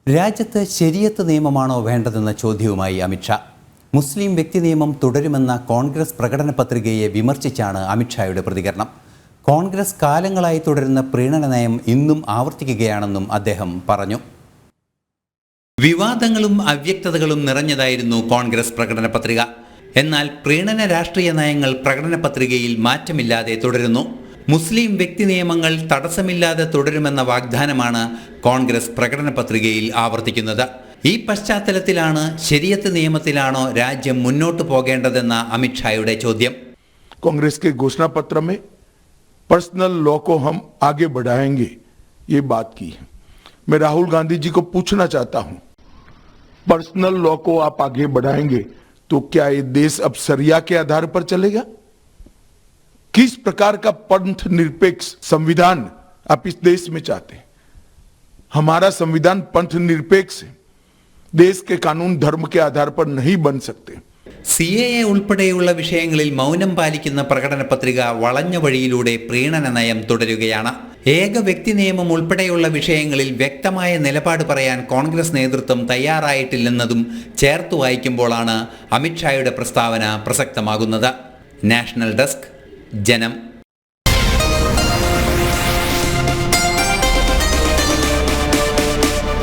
രാജ്യത്ത് ശരിയത്ത് നിയമമാണോ വേണ്ടതെന്ന ചോദ്യവുമായി അമിത്ഷാ. മുസ്ലിം വ്യക്തി നിയമം തുടരുമെന്ന കോൺഗ്രസ് പ്രകടന പത്രികയെ വിമർശിച്ചാണ് അമിത്ഷായുടെ പ്രതികരണം. കോൺഗ്രസ് കാലങ്ങളായി തുടരുന്ന പ്രീണന നയം ഇന്നും ആവർത്തിക്കുകയാണെന്നും അദ്ദേഹം പറഞ്ഞു. വിവാദങ്ങളും അവ്യക്തതകളും നിറഞ്ഞതായിരുന്നു കോൺഗ്രസ് പ്രകടന പത്രിക. എന്നാൽ പ്രീണന രാഷ്ട്രീയ നയങ്ങൾ പ്രകടന പത്രികയിൽ മാറ്റമില്ലാതെ തുടരുന്നു. മുസ്ലിം വ്യക്തി നിയമങ്ങൾ തടസ്സമില്ലാതെ തുടരുമെന്ന വാഗ്ദാനമാണ് കോൺഗ്രസ് പ്രകടന പത്രികയിൽ ആവർത്തിക്കുന്നത്. ഈ പശ്ചാത്തലത്തിലാണ് ശരിയത്ത് നിയമത്തിലാണോ രാജ്യം മുന്നോട്ട് പോകേണ്ടതെന്ന അമിത്ഷായുടെ ചോദ്യം. कांग्रेस के घोषणा पत्र में पर्सनल लॉ को हम आगे बढ़ाएंगे ये बात की है. मैं राहुल गांधी जी को पूछना चाहता हूं, पर्सनल लॉ को आप आगे बढ़ाएंगे तो क्या ये देश अब शरिया के आधार पर चलेगा? किस प्रकार का पंथ निरपेक्ष संविधान आप इस देश में चाहते हैं? हमारा संविधान पंथ निरपेक्ष है. देश के कानून धर्म के आधार पर नहीं बन सकते. CAA ഉൾപ്പെടെയുള്ള വിഷയങ്ങളിൽ മൗനം പാലിക്കുന്ന പ്രകടന പത്രിക വളഞ്ഞ വഴിയിലൂടെ പ്രീണന നയം തുടരുകയാണ്. ഏക വ്യക്തി നിയമം ഉൾപ്പെടെയുള്ള വിഷയങ്ങളിൽ വ്യക്തമായ നിലപാട് പറയാൻ കോൺഗ്രസ് നേതൃത്വം തയ്യാറായിട്ടില്ലെന്നതും ചേർത്ത് വായിക്കുമ്പോഴാണ് അമിത്ഷായുടെ പ്രസ്താവന പ്രസക്തമാകുന്നത്. നാഷണൽ ഡെസ്ക്, ജനം.